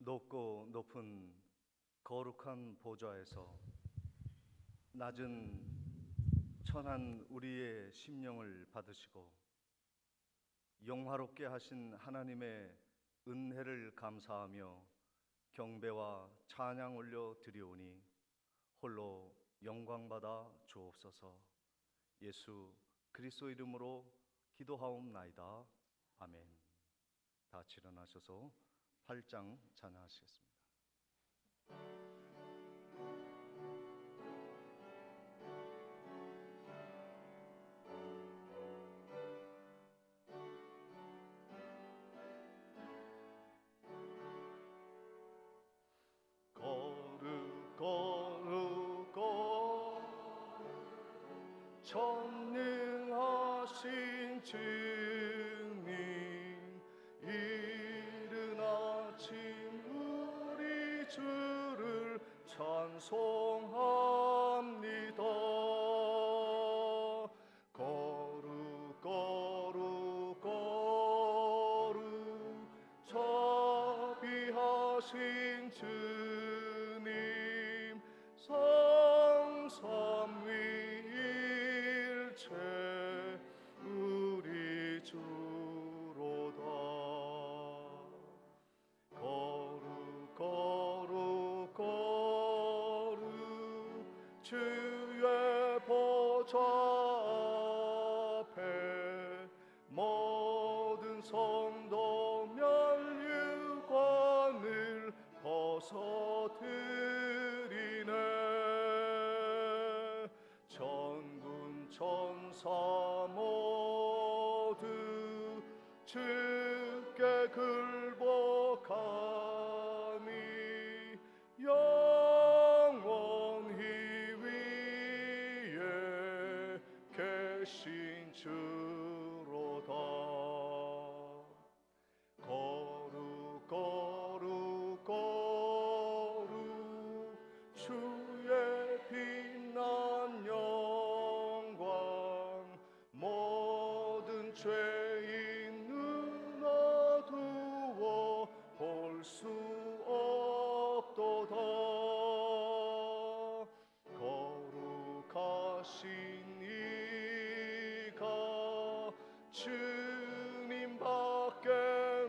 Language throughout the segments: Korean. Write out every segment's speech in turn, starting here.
높고 높은 거룩한 보좌에서 낮은 천한 우리의 심령을 받으시고 영화롭게 하신 하나님의 은혜를 감사하며 경배와 찬양 올려 드리오니 홀로 영광받아 주옵소서. 예수 그리스도 이름으로 기도하옵나이다. 아멘. 다 같이 일어나셔서 8장 찬양하시겠습니다. 전능하신 주님, 이른 아침 우리 주를 찬송합니다. 거룩 거룩 거룩 자비하신 주님, 성삼위일체 우리 주로다. 거룩 거룩 거룩 주의 보좌 앞에 모든 성도 면류관을 벗어드리네. 천군 천사 모두 주께 굴복하니 영원히 위에 계신 주로다. 거룩 거룩 거룩 주의 빛난 영광, 모든 죄인 눈 어두워 볼 수 없도다. 거룩하신 이가 주님밖에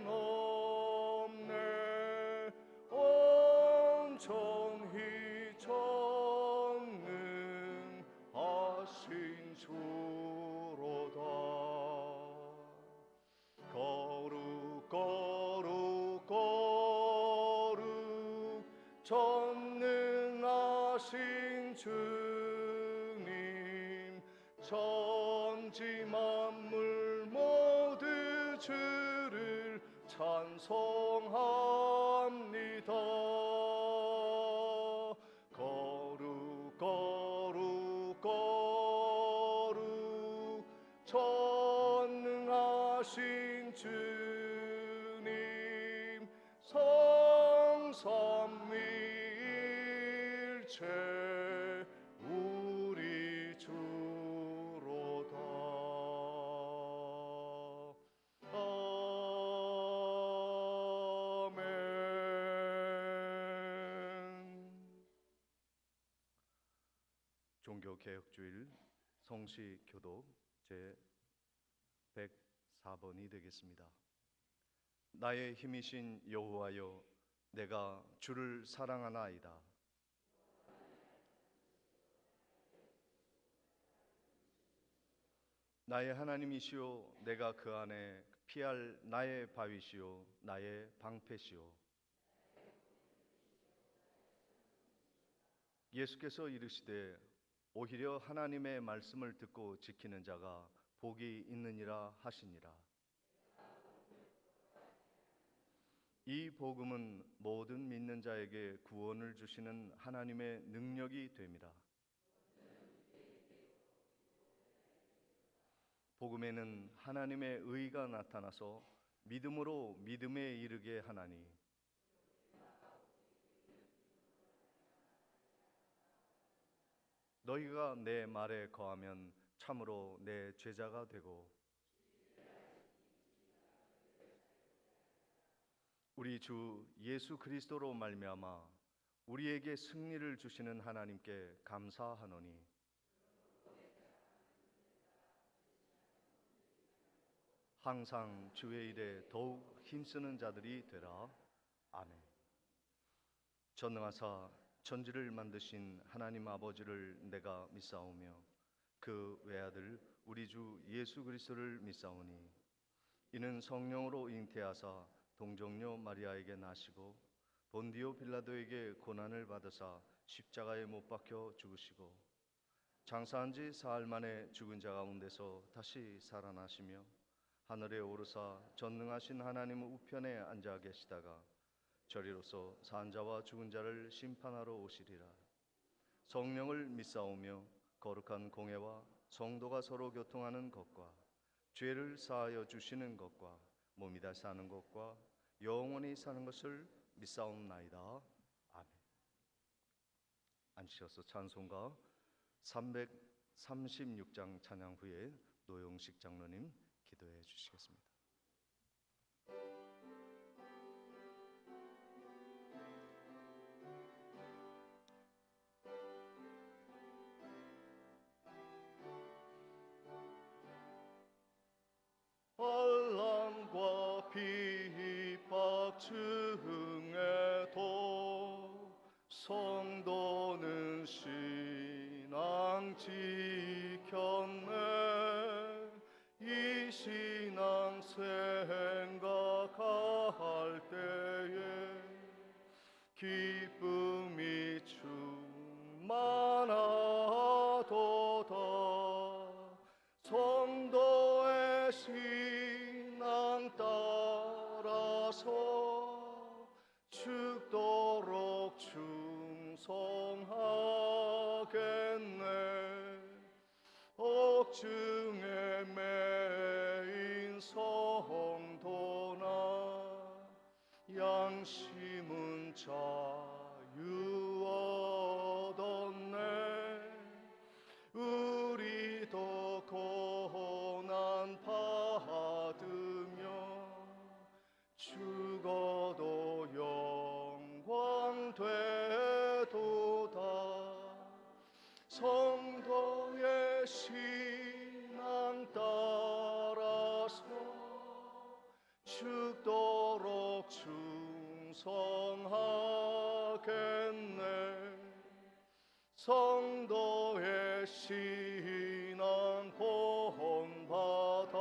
없네. 온전히 전능하신 주로다. 거룩 거룩 거룩 전능하신 주님, 천지 만물 모두 주를 찬송합니다. 거룩 거룩 거룩 전능하신 주님, 성삼위일체 우리 주로다. 아멘. 종교개혁주일 성시교독 제 104번이 되겠습니다. 나의 힘이신 여호와여, 내가 주를 사랑하나이다. 나의 하나님이시오, 내가 그 안에 피할 나의 바위시오, 나의 방패시오. 예수께서 이르시되 오히려 하나님의 말씀을 듣고 지키는 자가 복이 있느니라 하시니라. 이 복음은 모든 믿는 자에게 구원을 주시는 하나님의 능력이 됨이라. 복음에는 하나님의 의가 나타나서 믿음으로 믿음에 이르게 하나니, 너희가 내 말에 거하면 참으로 내 제자가 되고 우리 주 예수 그리스도로 말미암아 우리에게 승리를 주시는 하나님께 감사하노니 항상 주의 일에 더욱 힘쓰는 자들이 되라. 아멘. 전능하사 천지를 만드신 하나님 아버지를 내가 믿사오며 그 외아들 우리 주 예수 그리스도를 믿사오니 이는 성령으로 잉태하사 동정녀 마리아에게 나시고 본디오 빌라도에게 고난을 받으사 십자가에 못 박혀 죽으시고 장사한 지 사흘 만에 죽은 자 가운데서 다시 살아나시며 하늘에 오르사 전능하신 하나님 우편에 앉아 계시다가 저리로서 산 자와 죽은 자를 심판하러 오시리라. 성령을 믿사오며 거룩한 공회와 성도가 서로 교통하는 것과 죄를 사하여 주시는 것과 몸이 다시 사는 것과 영원히 사는 것을 믿사옵나이다. 아멘. 앉으셔서 찬송가 336장 찬양 후에 노영식 장로님 기도해 주시겠습니다. 환난과 핍박 중에도 성도는 신앙 지켰네. 이 신앙 생각할 때에 기쁨이 충만하도다. 성도의 신앙 따라서 죽도록 충성하겠네. 옥중에 매인 성도나 양심은 자유 얻었네. 우리도 고난 받으며 죽어도 영광 되도다. 성도의 신앙 따라서 죽도록 충성하겠네. 성도의 신앙 본받아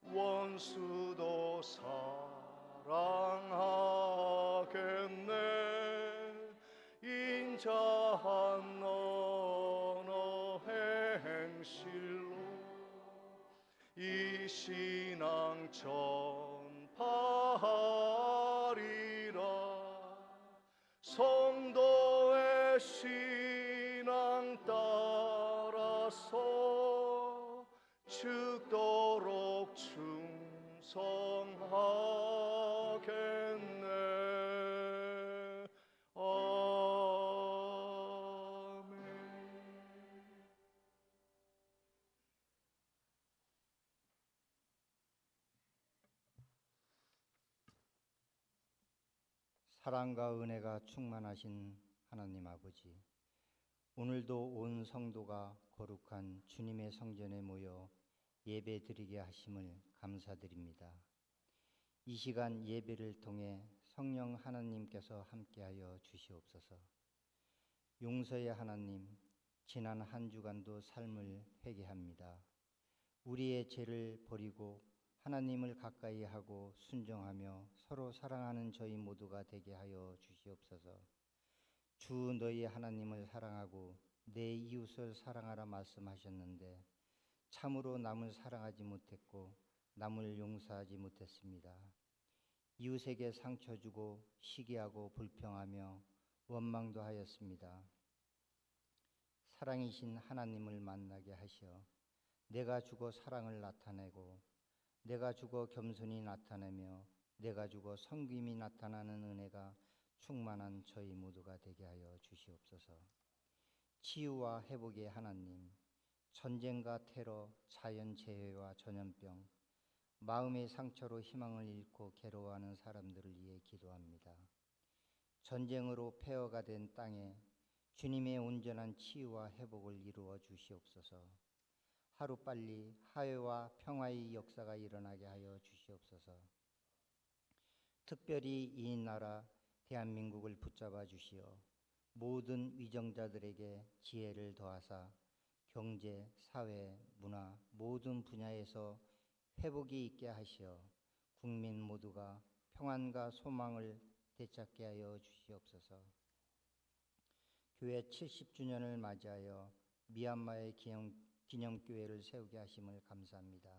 원수도 사랑하겠네. 인자한 언어 행실로 이 신앙 전파하리라. 성도의 신앙 따라서 죽도록 충성하겠네. 아멘. 사랑과 은혜가 충만하신 하나님 아버지, 오늘도 온 성도가 거룩한 주님의 성전에 모여 예배드리게 하심을 감사드립니다. 이 시간 예배를 통해 성령 하나님께서 함께하여 주시옵소서. 용서의 하나님, 지난 한 주간도 삶을 회개합니다. 우리의 죄를 버리고 하나님을 가까이 하고 순종하며 서로 사랑하는 저희 모두가 되게 하여 주시옵소서. 주 너희 하나님을 사랑하고 내 이웃을 사랑하라 말씀하셨는데 참으로 남을 사랑하지 못했고 남을 용서하지 못했습니다. 이웃에게 상처 주고 시기하고 불평하며 원망도 하였습니다. 사랑이신 하나님을 만나게 하시어 내가 죽어 사랑을 나타내고 내가 죽어 겸손히 나타내며 내가 죽어 섬김이 나타나는 은혜가 충만한 저희 모두가 되게 하여 주시옵소서. 치유와 회복의 하나님, 전쟁과 테러, 자연재해와 전염병, 마음의 상처로 희망을 잃고 괴로워하는 사람들을 위해 기도합니다. 전쟁으로 폐허가 된 땅에 주님의 온전한 치유와 회복을 이루어 주시옵소서. 하루빨리 화해와 평화의 역사가 일어나게 하여 주시옵소서. 특별히 이 나라 대한민국을 붙잡아 주시어 모든 위정자들에게 지혜를 더하사 경제, 사회, 문화 모든 분야에서 회복이 있게 하시어 국민 모두가 평안과 소망을 되찾게 하여 주시옵소서. 교회 70주년을 맞이하여 미얀마의 기념교회를 세우게 하심을 감사합니다.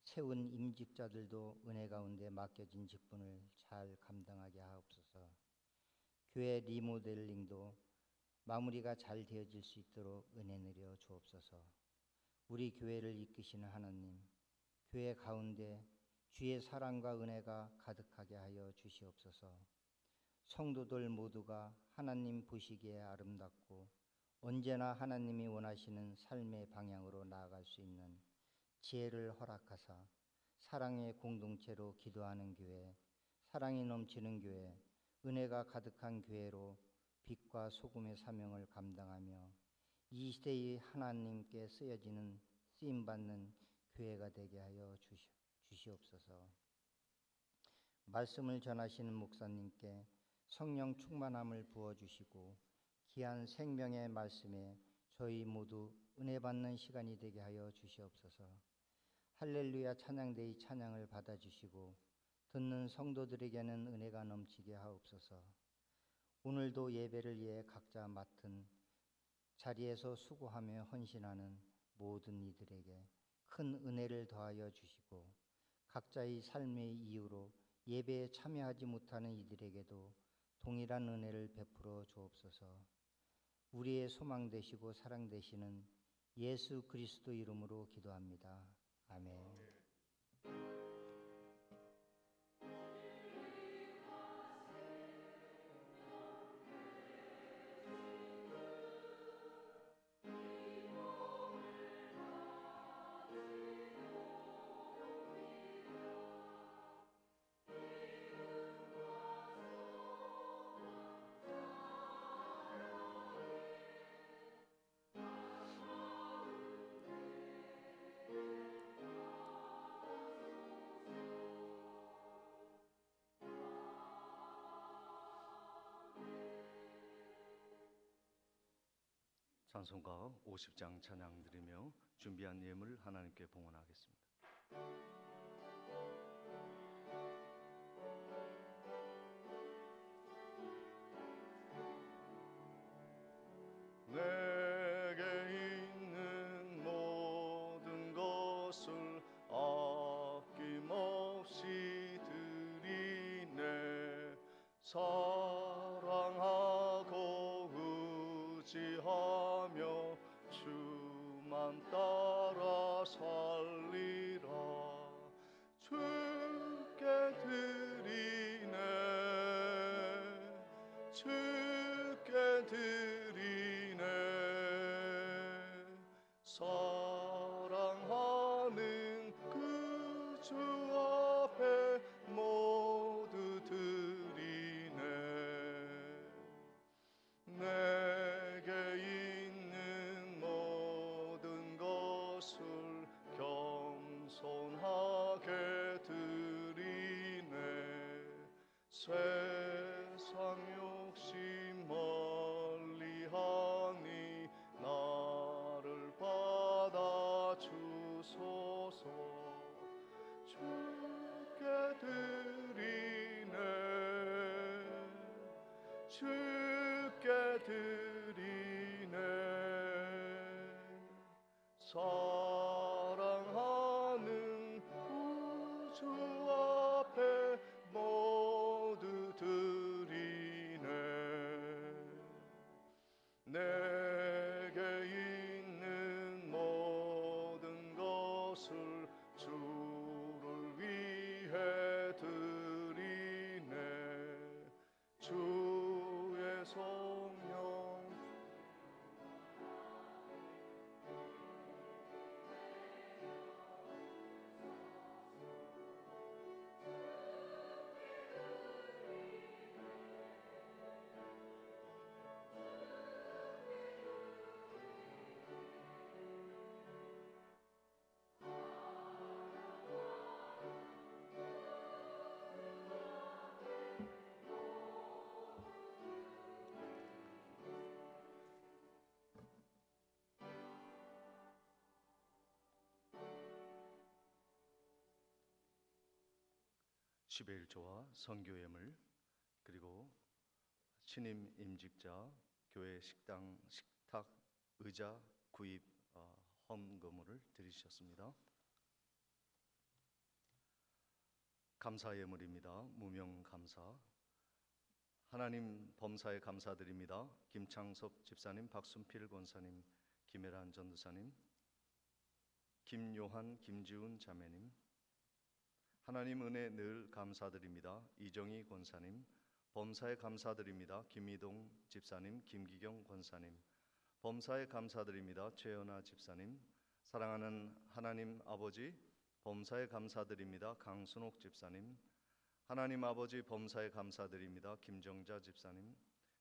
세운 임직자들도 은혜 가운데 맡겨진 직분을 잘 감당하게 하옵소서. 교회 리모델링도 마무리가 잘 되어질 수 있도록 은혜 내려 주옵소서. 우리 교회를 이끄시는 하나님, 교회 가운데 주의 사랑과 은혜가 가득하게 하여 주시옵소서. 성도들 모두가 하나님 보시기에 아름답고 언제나 하나님이 원하시는 삶의 방향으로 나아갈 수 있는 지혜를 허락하사 사랑의 공동체로 기도하는 교회, 사랑이 넘치는 교회, 은혜가 가득한 교회로 빛과 소금의 사명을 감당하며 이 시대의 하나님께 쓰여지는 쓰임받는 교회가 되게 하여 주시옵소서. 말씀을 전하시는 목사님께 성령 충만함을 부어주시고 귀한 생명의 말씀에 저희 모두 은혜 받는 시간이 되게 하여 주시옵소서. 할렐루야 찬양대의 찬양을 받아주시고 듣는 성도들에게는 은혜가 넘치게 하옵소서. 오늘도 예배를 위해 각자 맡은 자리에서 수고하며 헌신하는 모든 이들에게 큰 은혜를 더하여 주시고 각자의 삶의 이유로 예배에 참여하지 못하는 이들에게도 동일한 은혜를 베풀어 주옵소서. 우리의 소망 되시고 사랑 되시는 예수 그리스도 이름으로 기도합니다. 아멘. 찬송가 50장 찬양 드리며 준비한 예물 하나님께 봉헌하겠습니다. 내게 있는 모든 것을 아낌없이 드리네. 사랑하고 의지하며 주만 따라 살리라. 주께 드리네. 주께 드리네. 사랑하는 그 주 앞에 모두 드리네. 내게 있는 모든 것을 겸손하게 드리네. 세상 욕심 멀리하니 나를 받아 주소서. 주께 드리네. 주께 드리네. 사랑하는 우주 앞에 모두 드리네. 내게 있는 모든 것을 주를 위해 드리네. 주의 성령 11조와 선교 예물, 그리고 신임 임직자 교회 식당, 식탁, 의자 구입 헌금을 드리셨습니다. 감사 예물입니다. 무명 감사. 하나님 범사에 감사드립니다. 김창섭 집사님, 박순필 권사님, 김혜란 전도사님, 김요한, 김지훈 자매님, 하나님 은혜 늘 감사드립니다. 이정희 권사님, 범사에 감사드립니다. 김희동 집사님, 김기경 권사님, 범사에 감사드립니다. 최연아 집사님, 사랑하는 하나님 아버지, 범사에 감사드립니다. 강순옥 집사님, 하나님 아버지 범사에 감사드립니다. 김정자 집사님,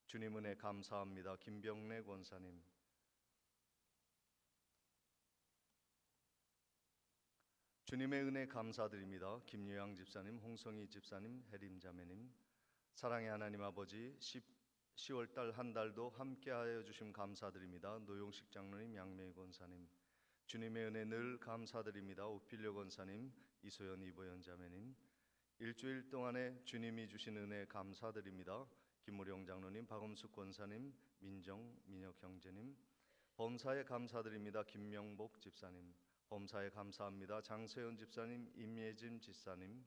주님 은혜 감사합니다. 김병래 권사님, 주님의 은혜 감사드립니다. 김유양 집사님, 홍성희 집사님, 혜림 자매님, 사랑의 하나님 아버지, 10월달 한 달도 함께하여 주심 감사드립니다. 노용식 장로님, 양매희 권사님, 주님의 은혜 늘 감사드립니다. 오필려 권사님, 이소연, 이보연 자매님, 일주일 동안에 주님이 주신 은혜 감사드립니다. 김무령 장로님, 박음숙 권사님, 민정, 민혁 형제님, 범사에 감사드립니다. 김명복 집사님, 범사에 감사합니다. 장세현 집사님, 임예진 집사님,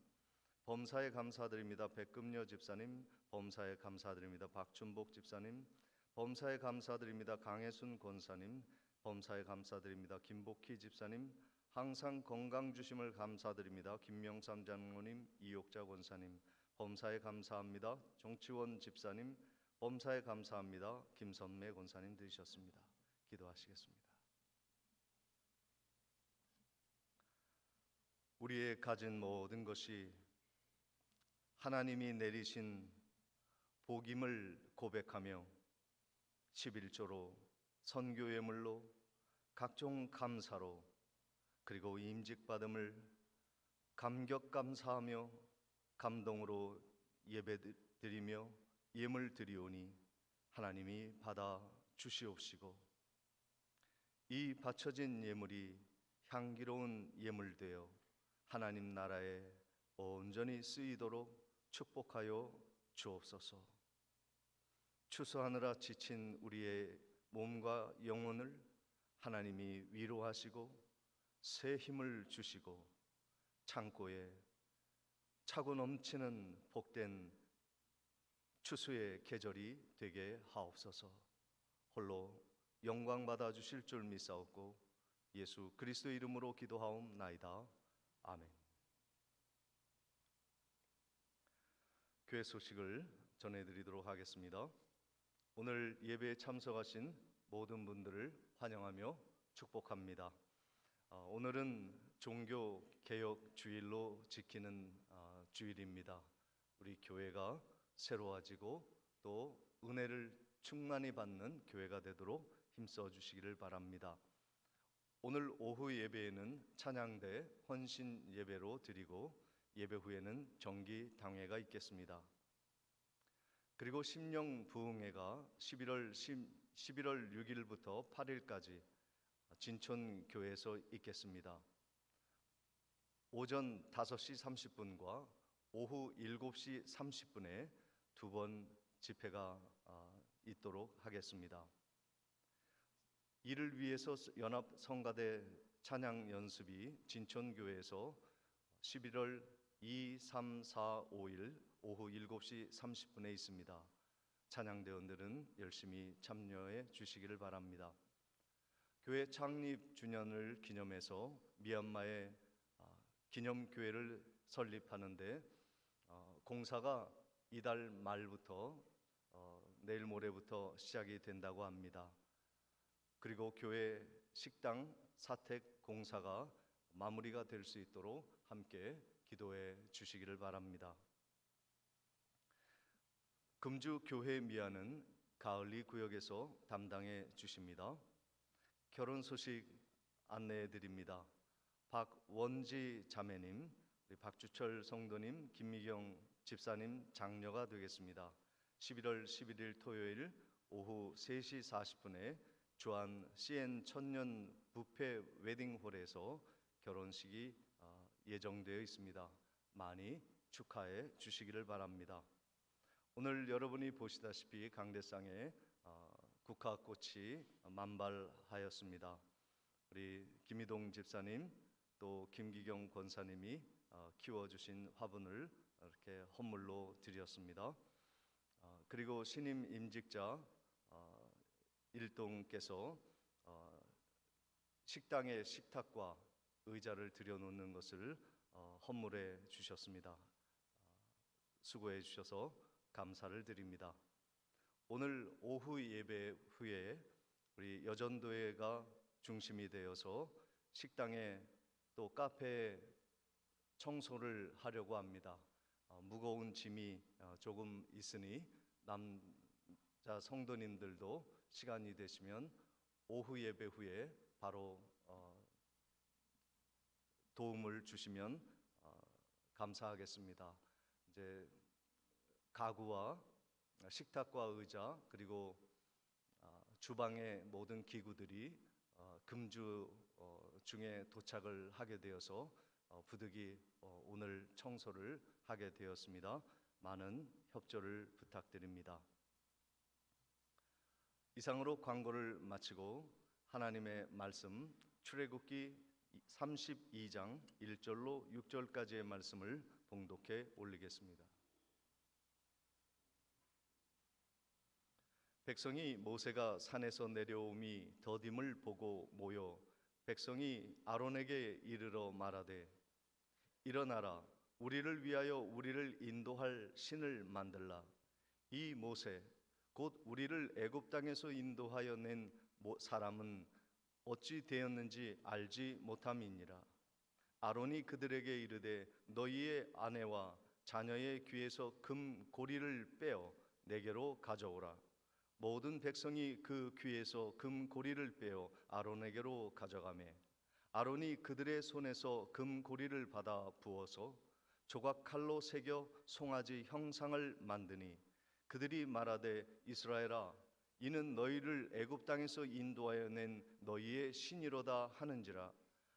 범사에 감사드립니다. 백금여 집사님, 범사에 감사드립니다. 박춘복 집사님, 범사에 감사드립니다. 강혜순 권사님, 범사에 감사드립니다. 김복희 집사님, 항상 건강 주심을 감사드립니다. 김명삼 장로님, 이옥자 권사님, 범사에 감사합니다. 정치원 집사님, 범사에 감사합니다. 김선매 권사님 되셨습니다. 기도하시겠습니다. 우리의 가진 모든 것이 하나님이 내리신 복임을 고백하며 11조로 선교 예물로 각종 감사로 그리고 임직받음을 감격 감사하며 감동으로 예배드리며 예물 드리오니 하나님이 받아 주시옵시고 이 바쳐진 예물이 향기로운 예물되어 하나님 나라에 온전히 쓰이도록 축복하여 주옵소서. 추수하느라 지친 우리의 몸과 영혼을 하나님이 위로하시고 새 힘을 주시고 창고에 차고 넘치는 복된 추수의 계절이 되게 하옵소서. 홀로 영광 받아 주실 줄 믿사옵고 예수 그리스도 이름으로 기도하옵나이다. 아멘. 교회 소식을 전해드리도록 하겠습니다. 오늘 예배에 참석하신 모든 분들을 환영하며 축복합니다. 오늘은 종교 개혁 주일로 지키는 주일입니다. 우리 교회가 새로워지고 또 은혜를 충만히 받는 교회가 되도록 힘써 주시기를 바랍니다. 오늘 오후 예배에는 찬양대 헌신 예배로 드리고 예배 후에는 정기 당회가 있겠습니다. 그리고 심령 부흥회가 11월 6일부터 8일까지 진촌교회에서 있겠습니다. 오전 5시 30분과 오후 7시 30분에 두 번 집회가 있도록 하겠습니다. 이를 위해서 연합 성가대 찬양 연습이 진촌교회에서 11월 2, 3, 4, 5일 오후 7시 30분에 있습니다. 찬양대원들은 열심히 참여해 주시기를 바랍니다. 교회 창립 주년을 기념해서 미얀마에 기념교회를 설립하는데 공사가 이달 말부터 내일 모레부터 시작이 된다고 합니다. 그리고 교회 식당 사택 공사가 마무리가 될 수 있도록 함께 기도해 주시기를 바랍니다. 금주 교회 미아는 가을리 구역에서 담당해 주십니다. 결혼 소식 안내해 드립니다. 박원지 자매님, 우리 박주철 성도님, 김미경 집사님 장녀가 되겠습니다. 11월 11일 토요일 오후 3시 40분에 주안 CN 천년 뷔페 웨딩홀에서 결혼식이 예정되어 있습니다. 많이 축하해 주시기를 바랍니다. 오늘 여러분이 보시다시피 강대상에 국화꽃이 만발하였습니다. 우리 김희동 집사님 또 김기경 권사님이 키워주신 화분을 이렇게 헌물로 드렸습니다. 그리고 신임 임직자 일동께서 식당에 식탁과 의자를 들여놓는 것을 헌물해 주셨습니다. 수고해 주셔서 감사를 드립니다. 오늘 오후 예배 후에 우리 여전도회가 중심이 되어서 식당에 또 카페에 청소를 하려고 합니다. 무거운 짐이 조금 있으니 남자 성도님들도 시간이 되시면 오후 예배 후에 바로 도움을 주시면 감사하겠습니다. 이제 가구와 식탁과 의자 그리고 주방의 모든 기구들이 금주 중에 도착을 하게 되어서 부득이 오늘 청소를 하게 되었습니다. 많은 협조를 부탁드립니다. 이상으로 광고를 마치고 하나님의 말씀 출애굽기 32장 1절로 6절까지의 말씀을 봉독해 올리겠습니다. 백성이 모세가 산에서 내려옴이 더딤을 보고 모여 백성이 아론에게 이르러 말하되 일어나라 우리를 위하여 우리를 인도할 신을 만들라. 이 모세 곧 우리를 애굽 땅에서 인도하여 낸 사람은 어찌 되었는지 알지 못함이니라. 아론이 그들에게 이르되 너희의 아내와 자녀의 귀에서 금 고리를 빼어 내게로 가져오라. 모든 백성이 그 귀에서 금 고리를 빼어 아론에게로 가져가매 아론이 그들의 손에서 금 고리를 받아 부어서 조각 칼로 새겨 송아지 형상을 만드니 그들이 말하되 이스라엘아 이는 너희를 애굽 땅에서 인도하여 낸 너희의 신이로다 하는지라.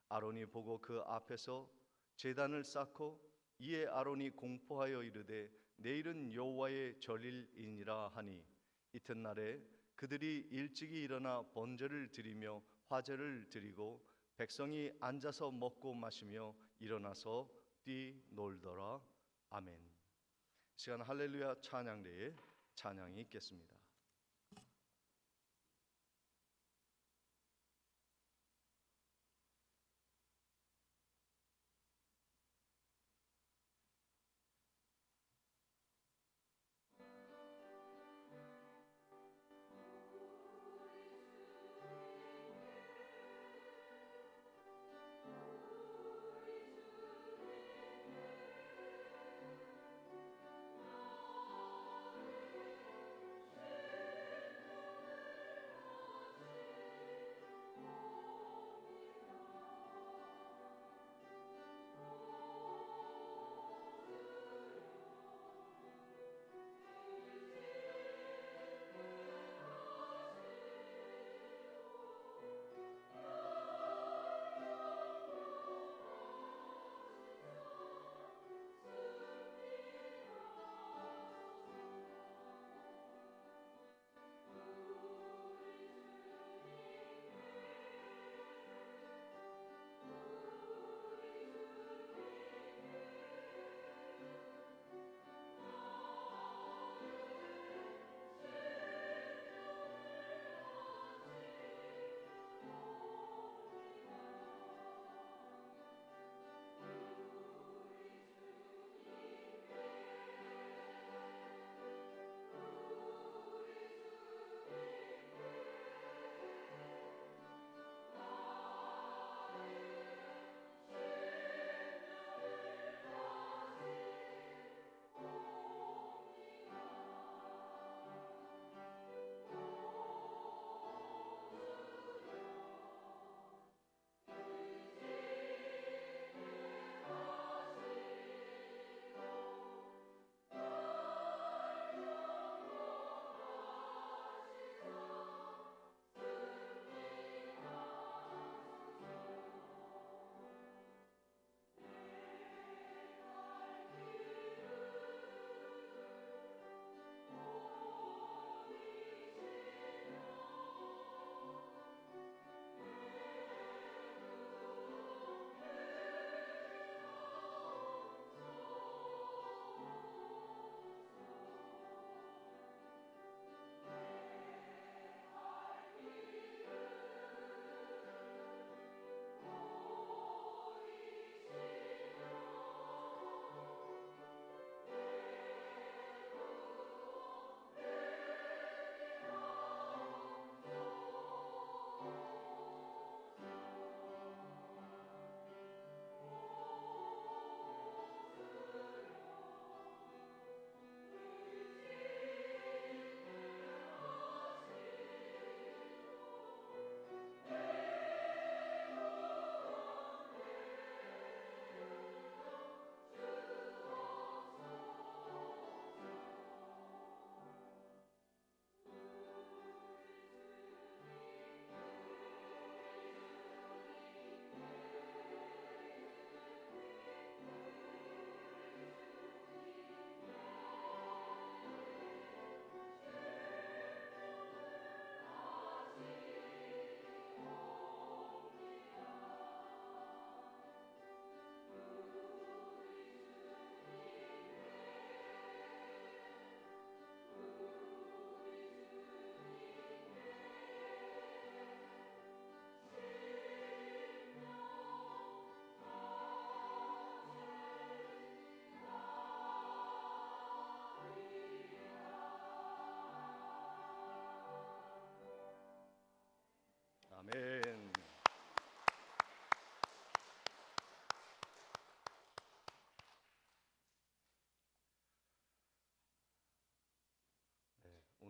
아론이 보고 그 앞에서 제단을 쌓고 이에 아론이 공포하여 이르되 내일은 여호와의 절일이니라 하니 이튿날에 그들이 일찍이 일어나 번제를 드리며 화제를 드리고 백성이 앉아서 먹고 마시며 일어나서 뛰놀더라. 아멘. 시간 할렐루야 찬양대에 찬양이 있겠습니다.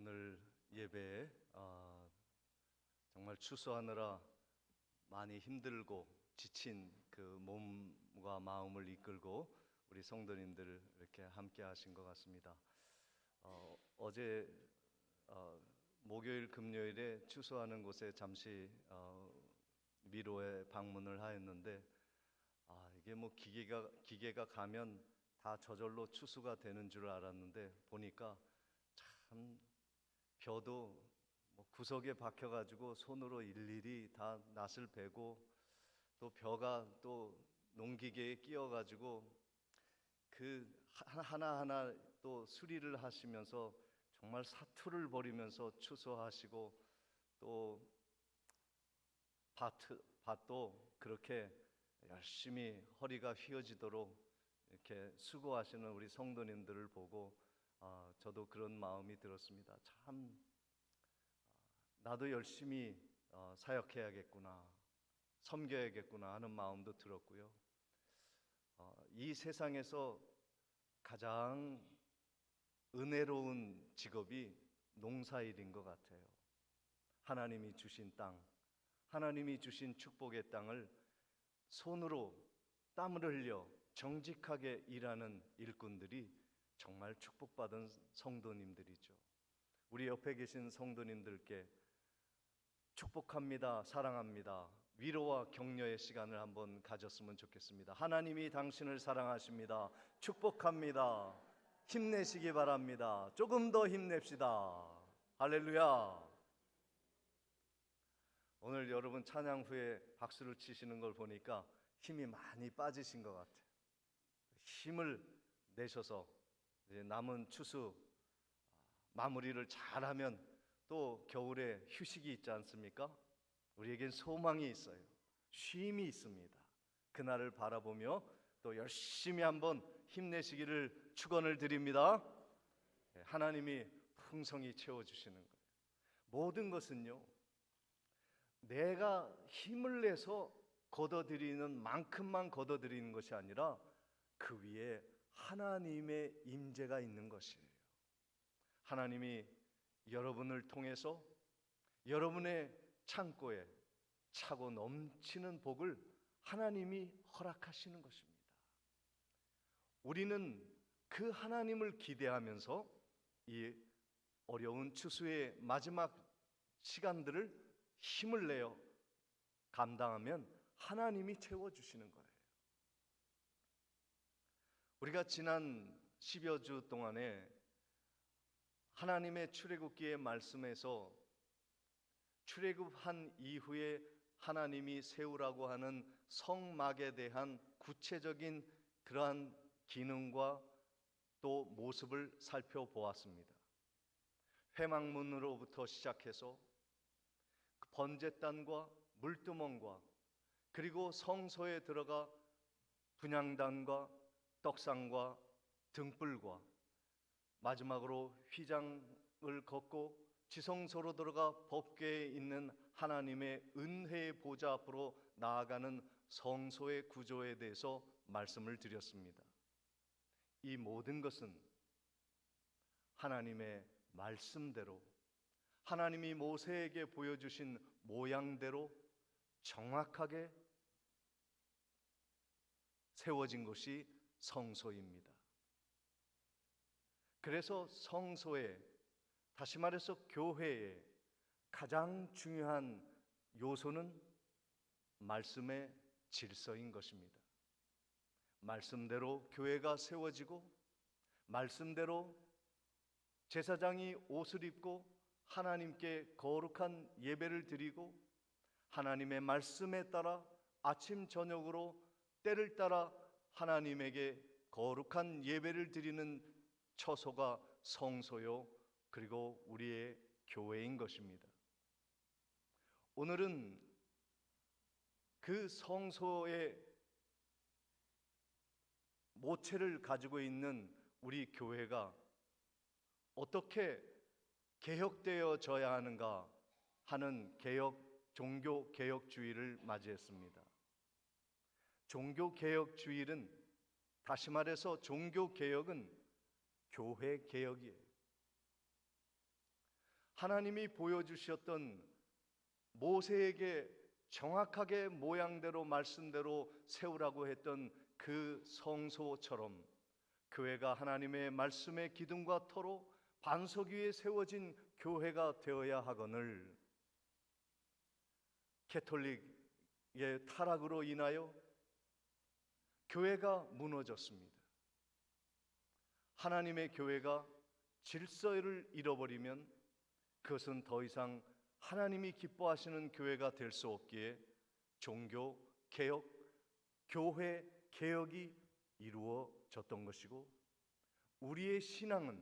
오늘 예배에 정말 추수하느라 많이 힘들고 지친 그 몸과 마음을 이끌고 우리 성도님들 이렇게 함께 하신 것 같습니다. 어제 목요일 금요일에 추수하는 곳에 잠시 미로에 방문을 하였는데 이게 뭐 기계가 가면 다 저절로 추수가 되는 줄 알았는데 보니까 참 벼도 뭐 구석에 박혀가지고 손으로 일일이 다 낫을 베고 또 벼가 또 농기계에 끼어가지고 그 하나하나 또 수리를 하시면서 정말 사투를 벌이면서 추수하시고 또 밭도 그렇게 열심히 허리가 휘어지도록 이렇게 수고하시는 우리 성도님들을 보고 저도 그런 마음이 들었습니다. 참 나도 열심히 사역해야겠구나, 섬겨야겠구나 하는 마음도 들었고요. 이 세상에서 가장 은혜로운 직업이 농사일인 것 같아요. 하나님이 주신 땅, 하나님이 주신 축복의 땅을 손으로 땀을 흘려 정직하게 일하는 일꾼들이 정말 축복받은 성도님들이죠. 우리 옆에 계신 성도님들께 축복합니다, 사랑합니다, 위로와 격려의 시간을 한번 가졌으면 좋겠습니다. 하나님이 당신을 사랑하십니다. 축복합니다. 힘내시기 바랍니다. 조금 더 힘냅시다. 할렐루야. 오늘 여러분 찬양 후에 박수를 치시는 걸 보니까 힘이 많이 빠지신 것 같아요. 힘을 내셔서 이제 남은 추수 마무리를 잘하면 또 겨울에 휴식이 있지 않습니까? 우리에겐 소망이 있어요. 쉼이 있습니다. 그날을 바라보며 또 열심히 한번 힘내시기를 축원을 드립니다. 하나님이 풍성히 채워주시는 거예요. 모든 것은요, 내가 힘을 내서 걷어들이는 만큼만 걷어들이는 것이 아니라 그 위에 하나님의 임재가 있는 것이에요. 하나님이 여러분을 통해서 여러분의 창고에 차고 넘치는 복을 하나님이 허락하시는 것입니다. 우리는 그 하나님을 기대하면서 이 어려운 추수의 마지막 시간들을 힘을 내어 감당하면 하나님이 채워주시는 거예요. 우리가 지난 10여 주 동안에 하나님의 출애굽기의 말씀에서 출애굽한 이후에 하나님이 세우라고 하는 성막에 대한 구체적인 그러한 기능과 또 모습을 살펴보았습니다. 회막문으로부터 시작해서 번제단과 물두멍과 그리고 성소에 들어가 분향단과 떡상과 등불과 마지막으로 휘장을 걷고 지성소로 들어가 법궤에 있는 하나님의 은혜의 보좌 앞으로 나아가는 성소의 구조에 대해서 말씀을 드렸습니다. 이 모든 것은 하나님의 말씀대로 하나님이 모세에게 보여주신 모양대로 정확하게 세워진 것이 성소입니다. 그래서 성소에, 다시 말해서 교회의 가장 중요한 요소는 말씀의 질서인 것입니다. 말씀대로 교회가 세워지고 말씀대로 제사장이 옷을 입고 하나님께 거룩한 예배를 드리고 하나님의 말씀에 따라 아침 저녁으로 때를 따라 하나님에게 거룩한 예배를 드리는 처소가 성소요, 그리고 우리의 교회인 것입니다. 오늘은 그 성소의 모체를 가지고 있는 우리 교회가 어떻게 개혁되어져야 하는가 하는 종교 개혁주의를 맞이했습니다. 종교 개혁주의는, 다시 말해서 종교 개혁은 교회 개혁이에요. 하나님이 보여주셨던 모세에게 정확하게 모양대로 말씀대로 세우라고 했던 그 성소처럼 교회가 하나님의 말씀의 기둥과 터로 반석 위에 세워진 교회가 되어야 하거늘 캐톨릭의 타락으로 인하여 교회가 무너졌습니다. 하나님의 교회가 질서를 잃어버리면 그것은 더 이상 하나님이 기뻐하시는 교회가 될 수 없기에 종교 개혁, 교회 개혁이 이루어졌던 것이고, 우리의 신앙은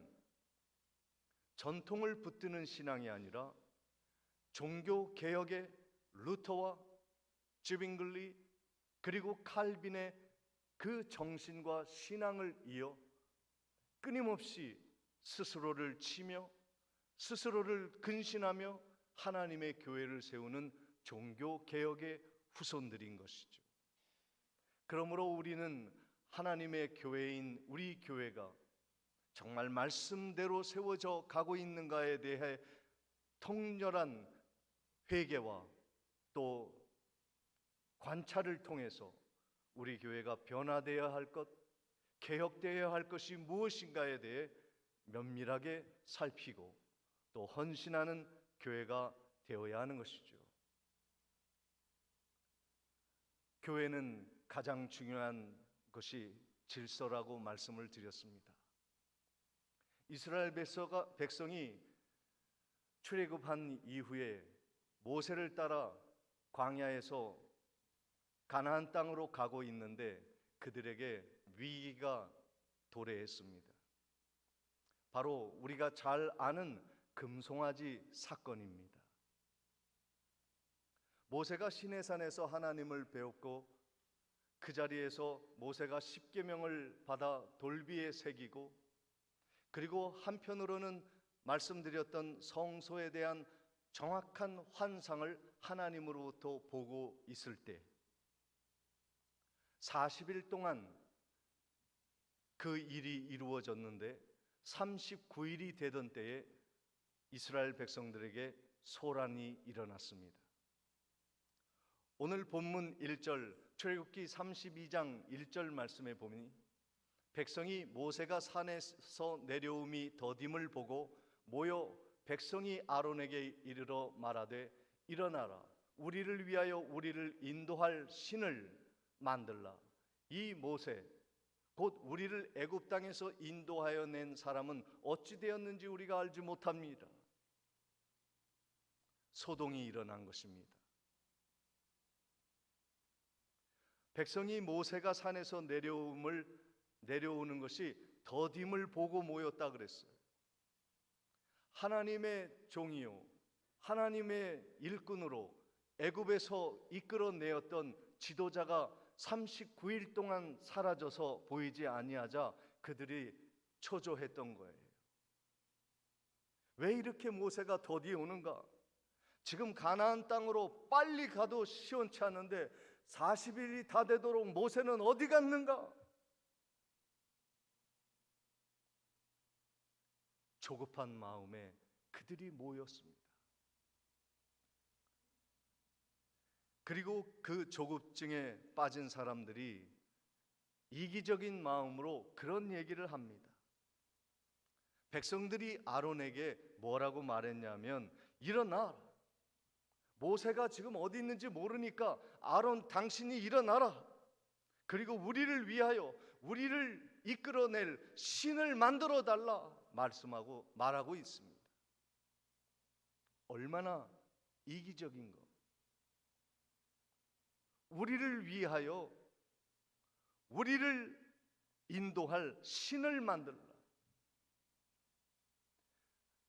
전통을 붙드는 신앙이 아니라 종교 개혁의 루터와 쥐빙글리 그리고 칼빈의 그 정신과 신앙을 이어 끊임없이 스스로를 치며 스스로를 근신하며 하나님의 교회를 세우는 종교 개혁의 후손들인 것이죠. 그러므로 우리는 하나님의 교회인 우리 교회가 정말 말씀대로 세워져 가고 있는가에 대해 통렬한 회개와 또 관찰을 통해서 우리 교회가 변화되어야 할 것, 개혁되어야 할 것이 무엇인가에 대해 면밀하게 살피고 또 헌신하는 교회가 되어야 하는 것이죠. 교회는 가장 중요한 것이 질서라고 말씀을 드렸습니다. 이스라엘 백성이 출애굽한 이후에 모세를 따라 광야에서 가나안 땅으로 가고 있는데 그들에게 위기가 도래했습니다. 바로 우리가 잘 아는 금송아지 사건입니다. 모세가 시내산에서 하나님을 배웠고 그 자리에서 모세가 십계명을 받아 돌비에 새기고, 그리고 한편으로는 말씀드렸던 성소에 대한 정확한 환상을 하나님으로부터 보고 있을 때 40일 동안 그 일이 이루어졌는데 39일이 되던 때에 이스라엘 백성들에게 소란이 일어났습니다. 오늘 본문 1절 출애굽기 32장 1절 말씀에 보니 백성이 모세가 산에서 내려옴이 더딤을 보고 모여 백성이 아론에게 이르러 말하되 일어나라, 우리를 위하여 우리를 인도할 신을 만들라. 이 모세 곧 우리를 애굽 땅에서 인도하여 낸 사람은 어찌 되었는지 우리가 알지 못합니다. 소동이 일어난 것입니다. 백성이 모세가 산에서 내려오는 것이 더딤을 보고 모였다 그랬어요. 하나님의 종이요 하나님의 일꾼으로 애굽에서 이끌어내었던 지도자가 39일 동안 사라져서 보이지 아니하자 그들이 초조했던 거예요. 왜 이렇게 모세가 더디 오는가? 지금 가나안 땅으로 빨리 가도 시원치 않은데 40일이 다 되도록 모세는 어디 갔는가? 조급한 마음에 그들이 모였습니다. 그리고 그 조급증에 빠진 사람들이 이기적인 마음으로 그런 얘기를 합니다. 백성들이 아론에게 뭐라고 말했냐면 일어나라. 모세가 지금 어디 있는지 모르니까 아론 당신이 일어나라. 그리고 우리를 위하여 우리를 이끌어낼 신을 만들어 달라 말하고 있습니다. 얼마나 이기적인가. 우리를 위하여 우리를 인도할 신을 만들라.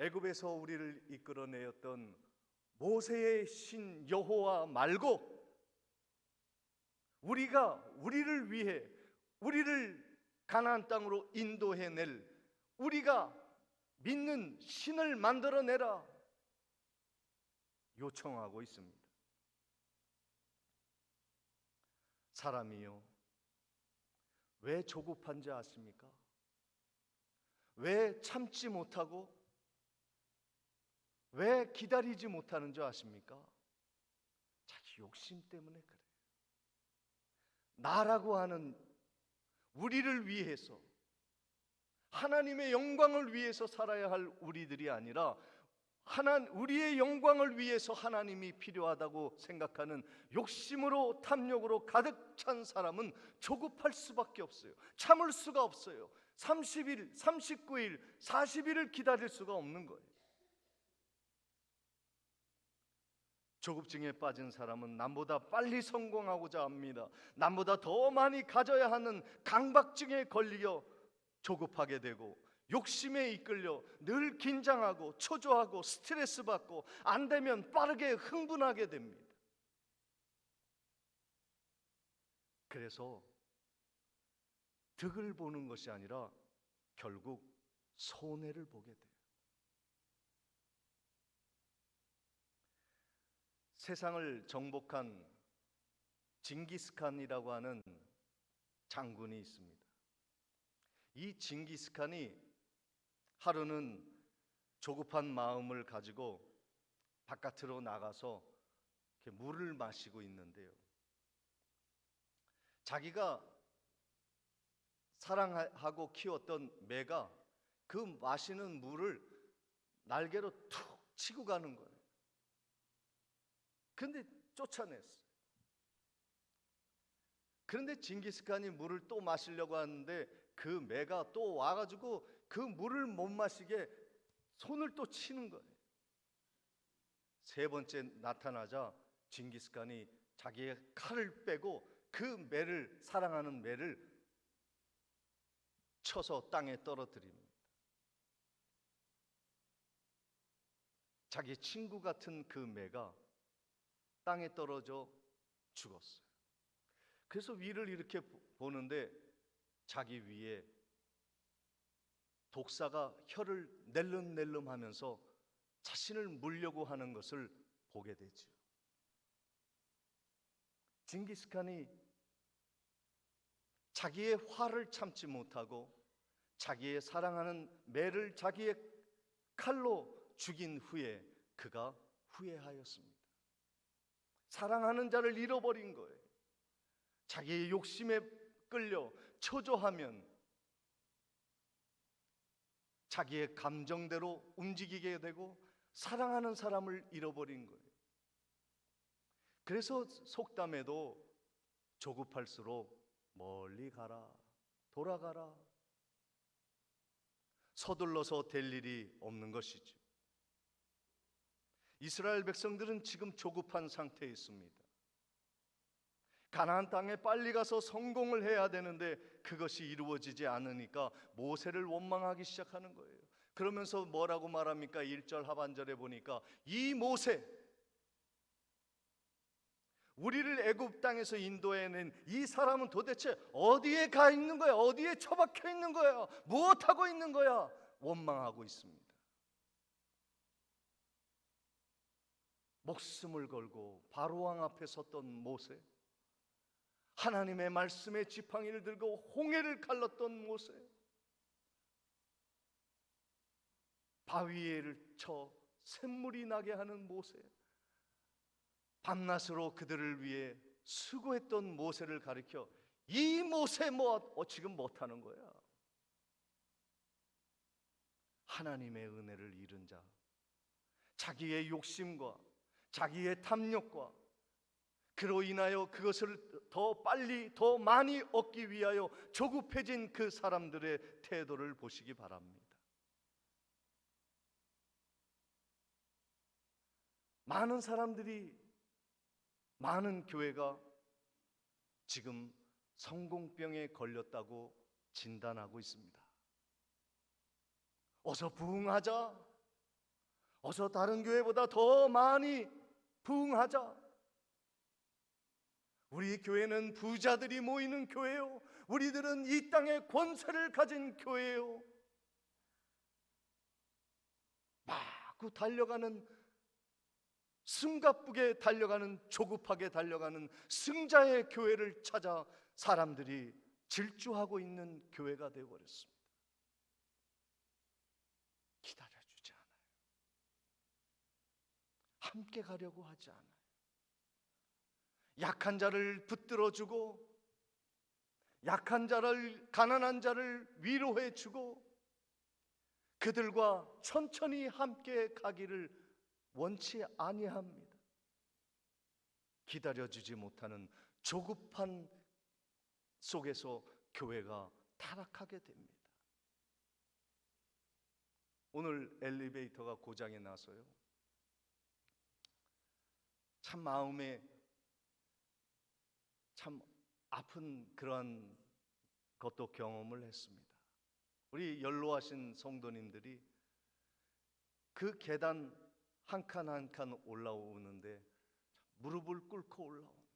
애굽에서 우리를 이끌어내었던 모세의 신 여호와 말고 우리가 우리를 위해 우리를 가나안 땅으로 인도해낼 우리가 믿는 신을 만들어내라 요청하고 있습니다. 사람이요, 왜 조급한지 아십니까? 왜 참지 못하고 왜 기다리지 못하는 줄 아십니까? 자기 욕심 때문에 그래요. 나라고 하는 우리를 위해서, 하나님의 영광을 위해서 살아야 할 우리들이 아니라 우리의 영광을 위해서 하나님이 필요하다고 생각하는 욕심으로, 탐욕으로 가득 찬 사람은 조급할 수밖에 없어요. 참을 수가 없어요. 30일, 39일, 40일을 기다릴 수가 없는 거예요. 조급증에 빠진 사람은 남보다 빨리 성공하고자 합니다. 남보다 더 많이 가져야 하는 강박증에 걸려 조급하게 되고, 욕심에 이끌려 늘 긴장하고 초조하고 스트레스 받고, 안 되면 빠르게 흥분하게 됩니다. 그래서 득을 보는 것이 아니라 결국 손해를 보게 돼요. 세상을 정복한 징기스칸이라고 하는 장군이 있습니다. 이 징기스칸이 하루는 조급한 마음을 가지고 바깥으로 나가서 이렇게 물을 마시고 있는데요, 자기가 사랑하고 키웠던 매가 그 마시는 물을 날개로 툭 치고 가는 거예요. 근데 쫓아냈어요. 그런데 징기스칸이 물을 또 마시려고 하는데 그 매가 또 와가지고 그 물을 못 마시게 손을 또 치는 거예요. 세 번째 나타나자 징기스칸이 자기의 칼을 빼고 그 매를, 사랑하는 매를 쳐서 땅에 떨어뜨립니다. 자기 친구 같은 그 매가 땅에 떨어져 죽었어요. 그래서 위를 이렇게 보는데 자기 위에 독사가 혀를 낼름낼름 하면서 자신을 물려고 하는 것을 보게 되죠. 징기스칸이 자기의 화를 참지 못하고 자기의 사랑하는 매를 자기의 칼로 죽인 후에 그가 후회하였습니다. 사랑하는 자를 잃어버린 거예요. 자기의 욕심에 끌려 초조하면 자기의 감정대로 움직이게 되고 사랑하는 사람을 잃어버린 거예요. 그래서 속담에도 조급할수록 멀리 가라, 돌아가라, 서둘러서 될 일이 없는 것이죠. 이스라엘 백성들은 지금 조급한 상태에 있습니다. 가나안 땅에 빨리 가서 성공을 해야 되는데 그것이 이루어지지 않으니까 모세를 원망하기 시작하는 거예요. 그러면서 뭐라고 말합니까? 1절 하반절에 보니까 이 모세, 우리를 애굽 땅에서 인도해낸 이 사람은 도대체 어디에 가 있는 거야? 어디에 처박혀 있는 거야? 무엇하고 있는 거야? 원망하고 있습니다. 목숨을 걸고 바로왕 앞에 섰던 모세, 하나님의 말씀의 지팡이를 들고 홍해를 갈랐던 모세, 바위에를 쳐 샘물이 나게 하는 모세, 밤낮으로 그들을 위해 수고했던 모세를 가리켜 이 모세 지금 못하는 거야. 하나님의 은혜를 잃은 자, 자기의 욕심과 자기의 탐욕과 그로 인하여 그것을 더 빨리 더 많이 얻기 위하여 조급해진 그 사람들의 태도를 보시기 바랍니다. 많은 사람들이, 많은 교회가 지금 성공병에 걸렸다고 진단하고 있습니다. 어서 부흥하자, 어서 다른 교회보다 더 많이 부흥하자, 우리 교회는 부자들이 모이는 교회요, 우리들은 이 땅의 권세를 가진 교회요, 마구 달려가는, 숨가쁘게 달려가는, 조급하게 달려가는 승자의 교회를 찾아 사람들이 질주하고 있는 교회가 되어버렸습니다. 기다려주지 않아요. 함께 가려고 하지 않아요. 약한 자를 붙들어주고, 약한 자를, 가난한 자를 위로해주고, 그들과 천천히 함께 가기를 원치 아니합니다. 기다려주지 못하는 조급한 속에서 교회가 타락하게 됩니다. 오늘 엘리베이터가 고장이 나서요, 참 마음에 참 아픈 그러한 것도 경험을 했습니다. 우리 연로하신 성도님들이 그 계단 한 칸 한 칸 올라오는데 무릎을 꿇고 올라오는,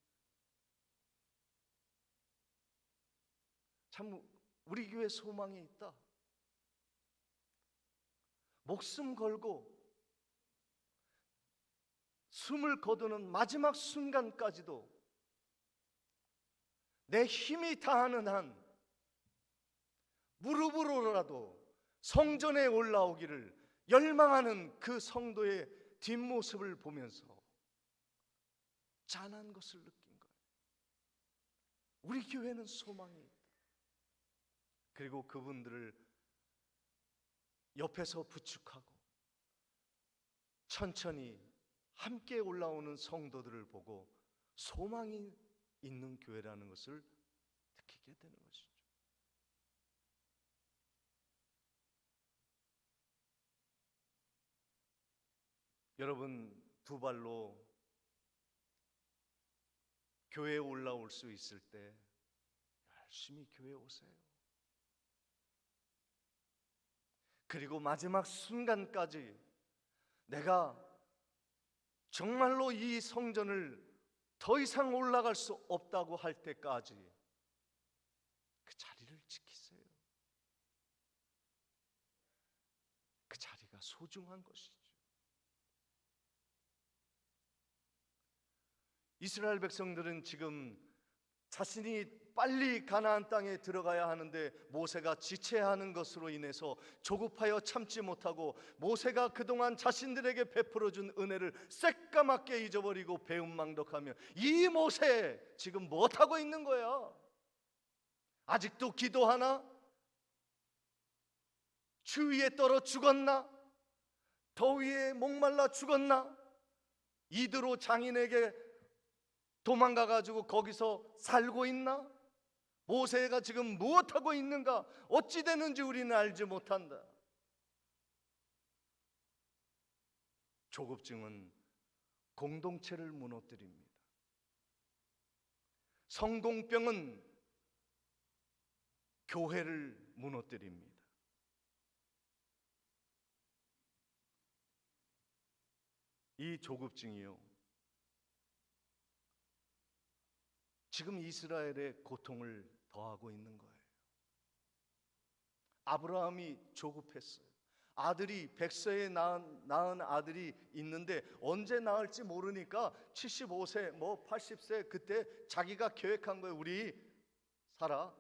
참 우리 교회 소망이 있다. 목숨 걸고 숨을 거두는 마지막 순간까지도 내 힘이 다하는 한 무릎으로라도 성전에 올라오기를 열망하는 그 성도의 뒷모습을 보면서 짠한 것을 느낀 거예요. 우리 교회는 소망이 있다. 그리고 그분들을 옆에서 부축하고 천천히 함께 올라오는 성도들을 보고 소망이 있는 교회라는 것을 느끼게 되는 것이죠. 여러분, 두 발로 교회에 올라올 수 있을 때 열심히 교회에 오세요. 그리고 마지막 순간까지 내가 정말로 이 성전을 더 이상 올라갈 수 없다고 할 때까지 그 자리를 지키세요. 그 자리가 소중한 것이죠. 이스라엘 백성들은 지금 자신이 빨리 가나안 땅에 들어가야 하는데 모세가 지체하는 것으로 인해서 조급하여 참지 못하고, 모세가 그동안 자신들에게 베풀어준 은혜를 새까맣게 잊어버리고 배은망덕하며, 이 모세 지금 못하고 있는 거야? 아직도 기도하나? 추위에 떨어 죽었나? 더위에 목말라 죽었나? 이드로 장인에게 도망가가지고 거기서 살고 있나? 모세가 지금 무엇하고 있는가? 어찌 되는지 우리는 알지 못한다. 조급증은 공동체를 무너뜨립니다. 성공병은 교회를 무너뜨립니다. 이 조급증이요, 지금 이스라엘의 고통을 더하고 있는 거예요. 아브라함이 조급했어요. 아들이 백세에 낳은 아들이 있는데 언제 낳을지 모르니까 75세, 80세 그때 자기가 계획한 거예요. 우리 사라,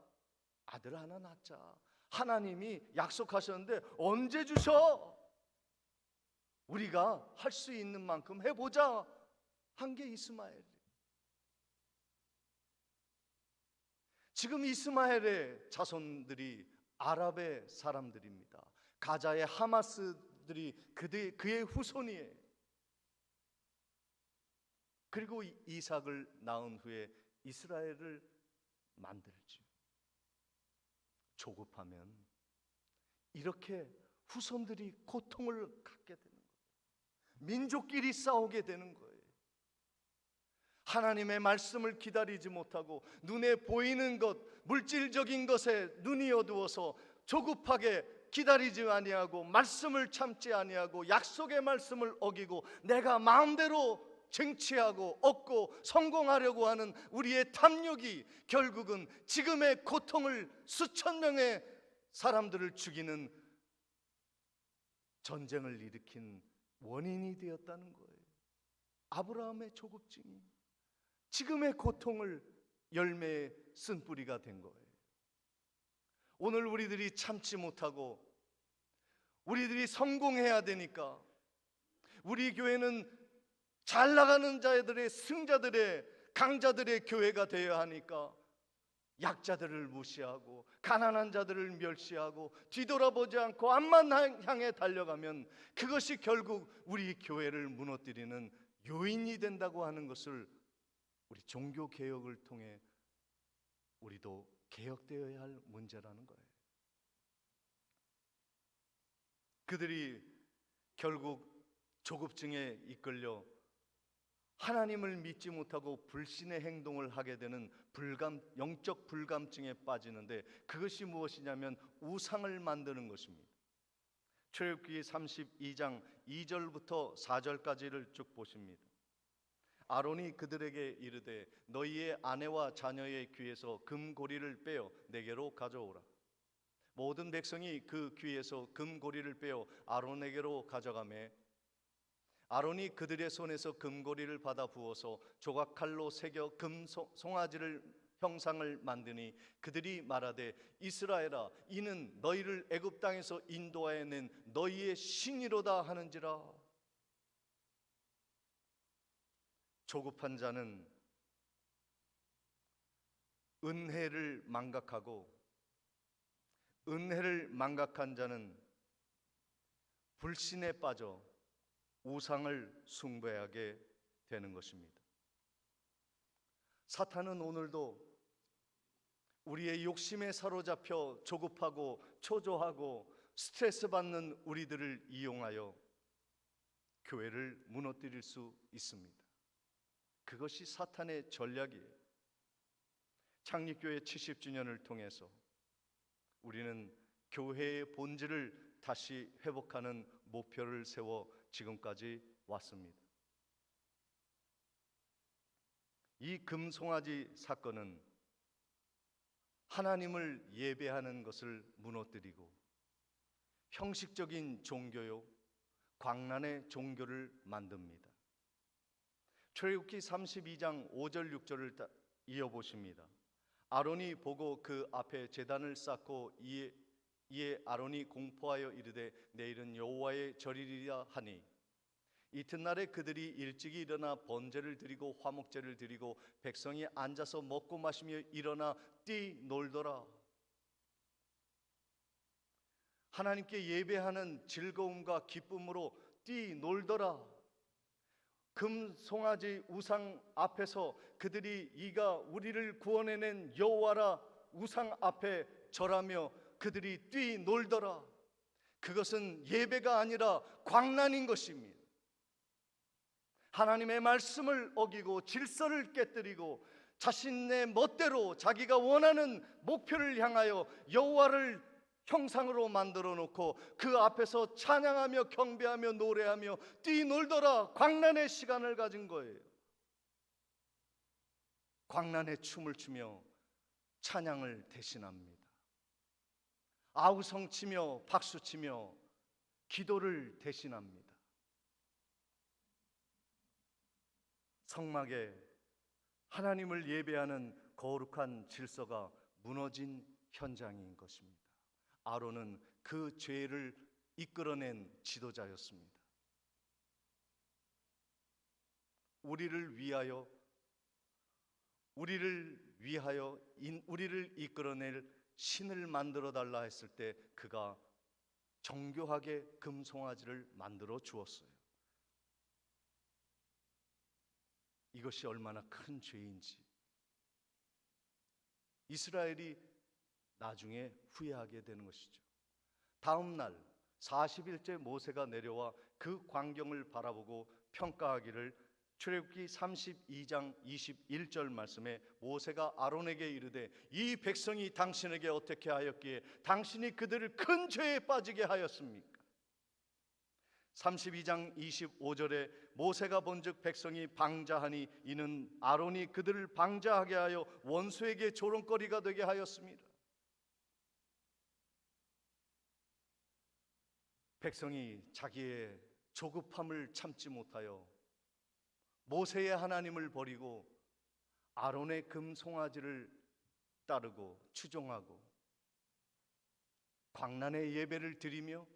아들 하나 낳자. 하나님이 약속하셨는데 언제 주셔? 우리가 할 수 있는 만큼 해보자 한 게 이스마엘. 지금 이스마엘의 자손들이 아랍의 사람들입니다. 가자의 하마스들이 그의 후손이에요. 그리고 이삭을 낳은 후에 이스라엘을 만들죠. 조급하면 이렇게 후손들이 고통을 갖게 되는 거예요. 민족끼리 싸우게 되는 거예요. 하나님의 말씀을 기다리지 못하고 눈에 보이는 것, 물질적인 것에 눈이 어두워서 조급하게 기다리지 아니하고 말씀을 참지 아니하고 약속의 말씀을 어기고 내가 마음대로 쟁취하고 얻고 성공하려고 하는 우리의 탐욕이 결국은 지금의 고통을, 수천 명의 사람들을 죽이는 전쟁을 일으킨 원인이 되었다는 거예요. 아브라함의 조급증이 지금의 고통을 열매의 쓴뿌리가 된 거예요. 오늘 우리들이 참지 못하고 우리들이 성공해야 되니까 우리 교회는 잘 나가는 자들의, 승자들의, 강자들의 교회가 되어야 하니까 약자들을 무시하고 가난한 자들을 멸시하고 뒤돌아보지 않고 앞만 향해 달려가면 그것이 결국 우리 교회를 무너뜨리는 요인이 된다고 하는 것을 우리 종교 개혁을 통해 우리도 개혁되어야 할 문제라는 거예요. 그들이 결국 조급증에 이끌려 하나님을 믿지 못하고 불신의 행동을 하게 되는 영적 불감증에 빠지는데, 그것이 무엇이냐면 우상을 만드는 것입니다. 출애굽기 32장 2절부터 4절까지를 쭉 보십니다. 아론이 그들에게 이르되 너희의 아내와 자녀의 귀에서 금고리를 빼어 내게로 가져오라. 모든 백성이 그 귀에서 금고리를 빼어 아론에게로 가져가매 아론이 그들의 손에서 금고리를 받아 부어서 조각칼로 새겨 금 송아지를 형상을 만드니 그들이 말하되 이스라엘아 이는 너희를 애굽 땅에서 인도하여 낸 너희의 신이로다 하는지라. 조급한 자는 은혜를 망각하고 은혜를 망각한 자는 불신에 빠져 우상을 숭배하게 되는 것입니다. 사탄은 오늘도 우리의 욕심에 사로잡혀 조급하고 초조하고 스트레스 받는 우리들을 이용하여 교회를 무너뜨릴 수 있습니다. 그것이 사탄의 전략이에요. 창립교회 70주년을 통해서 우리는 교회의 본질을 다시 회복하는 목표를 세워 지금까지 왔습니다. 이 금송아지 사건은 하나님을 예배하는 것을 무너뜨리고 형식적인 종교요, 광란의 종교를 만듭니다. 출애굽기 32장 5절 6절을 이어보십니다. 아론이 보고 그 앞에 제단을 쌓고 이에 아론이 공포하여 이르되 내일은 여호와의 절이리라 하니 이튿날에 그들이 일찍이 일어나 번제를 드리고 화목제를 드리고 백성이 앉아서 먹고 마시며 일어나 뛰놀더라. 하나님께 예배하는 즐거움과 기쁨으로 뛰놀더라. 금송아지 우상 앞에서 그들이 이가 우리를 구원해낸 여호와라 우상 앞에 절하며 그들이 뛰놀더라. 그것은 예배가 아니라 광란인 것입니다. 하나님의 말씀을 어기고 질서를 깨뜨리고 자신의 멋대로 자기가 원하는 목표를 향하여 여호와를 형상으로 만들어 놓고 그 앞에서 찬양하며 경배하며 노래하며 뛰놀더라. 광란의 시간을 가진 거예요. 광란의 춤을 추며 찬양을 대신합니다. 아우성 치며 박수 치며 기도를 대신합니다. 성막에 하나님을 예배하는 거룩한 질서가 무너진 현장인 것입니다. 아론은 그 죄를 이끌어낸 지도자였습니다. 우리를 위하여 우리를 이끌어낼 신을 만들어 달라 했을 때 그가 정교하게 금송아지를 만들어 주었어요. 이것이 얼마나 큰 죄인지 이스라엘이 나중에 후회하게 되는 것이죠. 다음 날 40일째 모세가 내려와 그 광경을 바라보고 평가하기를 출애굽기 32장 21절 말씀에 모세가 아론에게 이르되 이 백성이 당신에게 어떻게 하였기에 당신이 그들을 큰 죄에 빠지게 하였습니까? 32장 25절에 모세가 본즉 백성이 방자하니 이는 아론이 그들을 방자하게 하여 원수에게 조롱거리가 되게 하였습니다. 백성이 자기의 조급함을 참지 못하여 모세의 하나님을 버리고 아론의 금송아지를 따르고 추종하고 광란의 예배를 드리며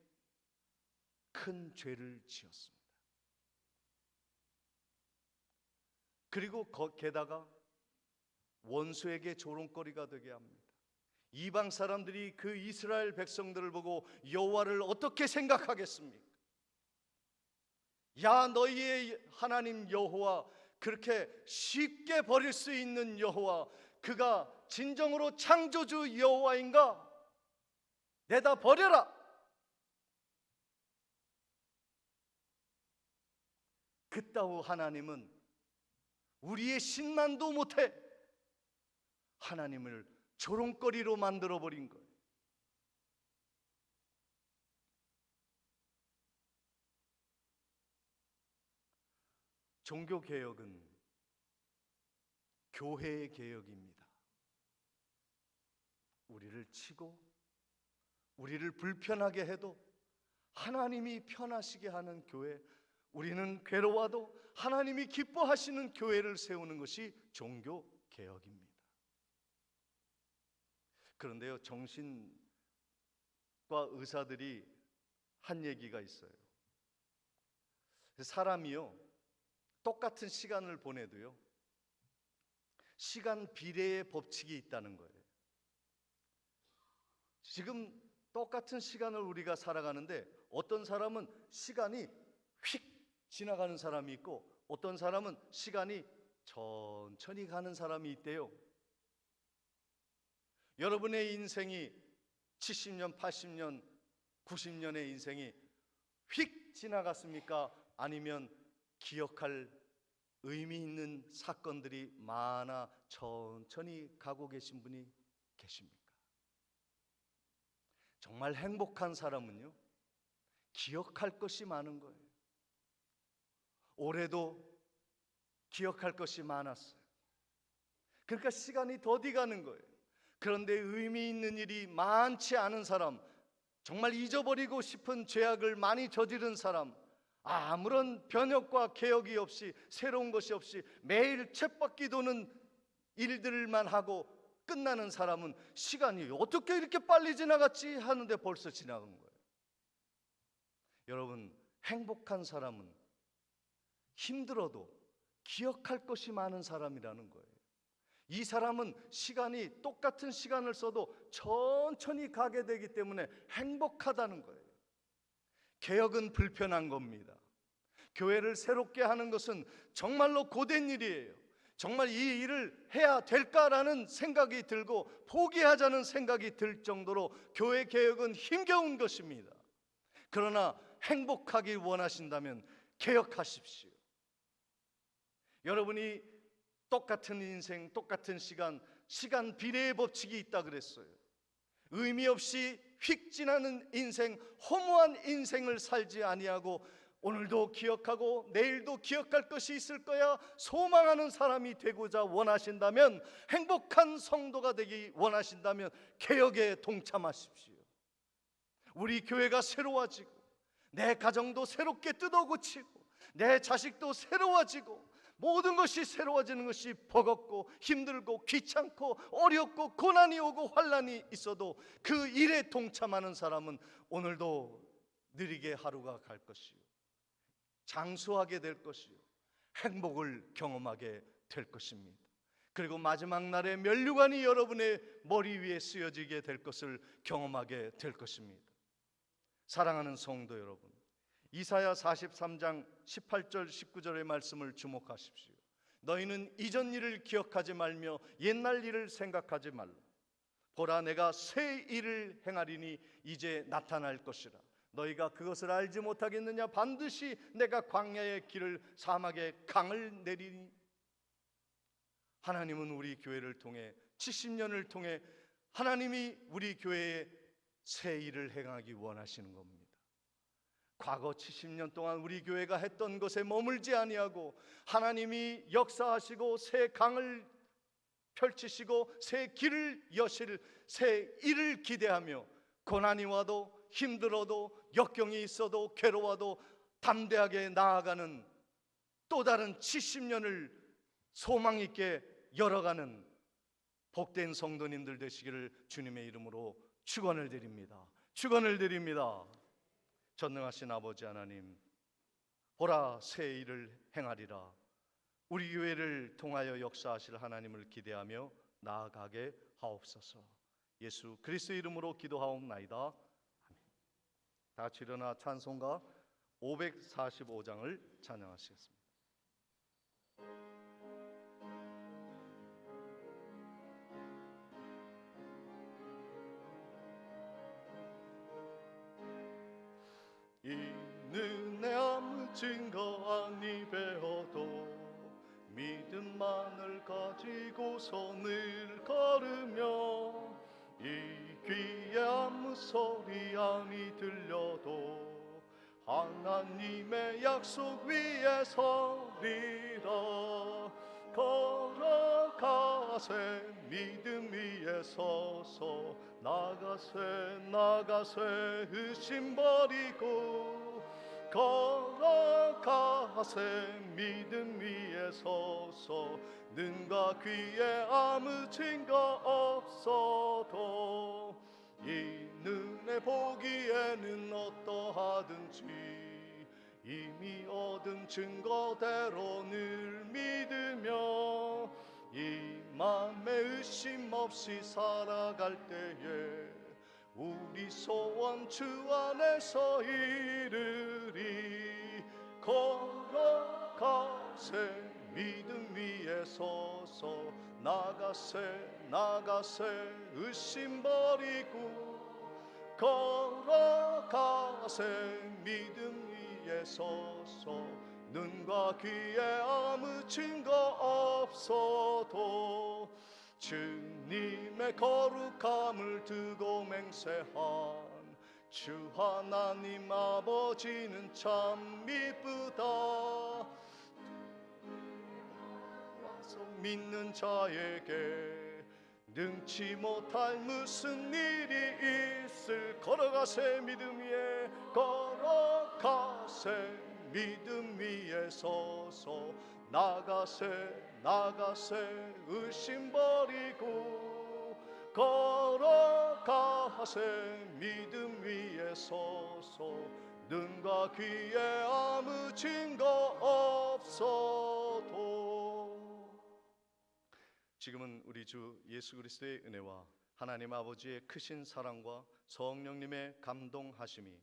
큰 죄를 지었습니다. 그리고 게다가 원수에게 조롱거리가 되게 합니다. 이방 사람들이 그 이스라엘 백성들을 보고 여호와를 어떻게 생각하겠습니까? 야, 너희의 하나님 여호와, 그렇게 쉽게 버릴 수 있는 여호와, 그가 진정으로 창조주 여호와인가? 내다 버려라. 그따위 하나님은 우리의 신만도 못해 하나님을 조롱거리로 만들어 버린 거예요. 종교개혁은 교회의 개혁입니다. 우리를 치고 우리를 불편하게 해도 하나님이 편하시게 하는 교회, 우리는 괴로워도 하나님이 기뻐하시는 교회를 세우는 것이 종교개혁입니다. 그런데요, 정신과 의사들이 한 얘기가 있어요. 사람이요, 똑같은 시간을 보내도요, 시간 비례의 법칙이 있다는 거예요. 지금 똑같은 시간을 우리가 살아가는데 어떤 사람은 시간이 휙 지나가는 사람이 있고 어떤 사람은 시간이 천천히 가는 사람이 있대요. 여러분의 인생이 70년, 80년, 90년의 인생이 휙 지나갔습니까? 아니면 기억할 의미 있는 사건들이 많아 천천히 가고 계신 분이 계십니까? 정말 행복한 사람은요, 기억할 것이 많은 거예요. 올해도 기억할 것이 많았어요. 그러니까 시간이 더디 가는 거예요. 그런데 의미 있는 일이 많지 않은 사람, 정말 잊어버리고 싶은 죄악을 많이 저지른 사람, 아무런 변혁과 개혁이 없이, 새로운 것이 없이 매일 쳇바퀴 도는 일들만 하고 끝나는 사람은 시간이 어떻게 이렇게 빨리 지나갔지 하는데 벌써 지나간 거예요. 여러분, 행복한 사람은 힘들어도 기억할 것이 많은 사람이라는 거예요. 이 사람은 시간이 똑같은 시간을 써도 천천히 가게 되기 때문에 행복하다는 거예요. 개혁은 불편한 겁니다. 교회를 새롭게 하는 것은 정말로 고된 일이에요. 정말 이 일을 해야 될까라는 생각이 들고 포기하자는 생각이 들 정도로 교회 개혁은 힘겨운 것입니다. 그러나 행복하길 원하신다면 개혁하십시오. 여러분이 똑같은 인생, 똑같은 시간, 시간 비례의 법칙이 있다 그랬어요. 의미 없이 휙 지나는 인생, 허무한 인생을 살지 아니하고 오늘도 기억하고 내일도 기억할 것이 있을 거야 소망하는 사람이 되고자 원하신다면, 행복한 성도가 되기 원하신다면 개혁에 동참하십시오. 우리 교회가 새로워지고 내 가정도 새롭게 뜯어고치고 내 자식도 새로워지고 모든 것이 새로워지는 것이 버겁고 힘들고 귀찮고 어렵고 고난이 오고 환난이 있어도 그 일에 동참하는 사람은 오늘도 느리게 하루가 갈 것이요, 장수하게 될 것이요, 행복을 경험하게 될 것입니다. 그리고 마지막 날에 면류관이 여러분의 머리 위에 쓰여지게 될 것을 경험하게 될 것입니다. 사랑하는 성도 여러분, 이사야 43장 18절 19절의 말씀을 주목하십시오. 너희는 이전 일을 기억하지 말며 옛날 일을 생각하지 말라. 보라, 내가 새 일을 행하리니 이제 나타날 것이라. 너희가 그것을 알지 못하겠느냐? 반드시 내가 광야의 길을 사막의 강을 내리니. 하나님은 우리 교회를 통해 70년을 통해 하나님이 우리 교회에 새 일을 행하기 원하시는 겁니다. 과거 70년 동안 우리 교회가 했던 것에 머물지 아니하고 하나님이 역사하시고 새 강을 펼치시고 새 길을 여실 새 일을 기대하며 고난이 와도 힘들어도 역경이 있어도 괴로워도 담대하게 나아가는 또 다른 70년을 소망 있게 열어가는 복된 성도님들 되시기를 주님의 이름으로 축원을 드립니다. 축원을 드립니다. 전능하신 아버지 하나님, 보라 새 일을 행하리라. 우리 교회를 통하여 역사하실 하나님을 기대하며 나아가게 하옵소서. 예수 그리스도의 이름으로 기도하옵나이다. 아멘. 다 같이 일어나 찬송가 545장을 찬양하시겠습니다. 이는 내 아무 증거 아니 배워도 믿음만을 가지고서 늘 걸으며 이 귀에 아무 소리 아니 들려도 하나님의 약속 위에 서리라. 걸어가세 믿음 위에 서서 나가세 의심 버리고 걸어가세 믿음 위에 서서 눈과 귀에 아무 증거 없어도 이 눈에 보기에는 어떠하든지 이미 얻은 증거대로 늘 믿으며 이 맘에 의심 없이 살아갈 때에 우리 소원 주 안에서 이르리. 걸어가세 믿음 위에 서서 나가세 의심 버리고 걸어가세 믿음 위에 서서 눈과 귀에 아무 증거 없어도 주님의 거룩함을 두고 맹세한 주 하나님 아버지는 참 미쁘다. 와서 믿는 자에게 능치 못할 무슨 일이 있을. 걸어가세 믿음 위에 걸어가세 믿음 위에 서서 나가세 의심 버리고 걸어가세 믿음 위에 서서 눈과 귀에 아무 증거 없어도. 지금은 우리 주 예수 그리스도의 은혜와 하나님 아버지의 크신 사랑과 성령님의 감동하심이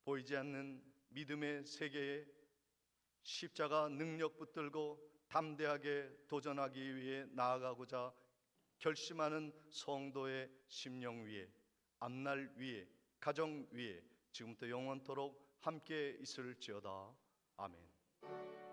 보이지 않는 믿음의 세계에 십자가 능력 붙들고 담대하게 도전하기 위해 나아가고자 결심하는 성도의 심령 위에, 앞날 위에, 가정 위에 지금부터 영원토록 함께 있을지어다. 아멘.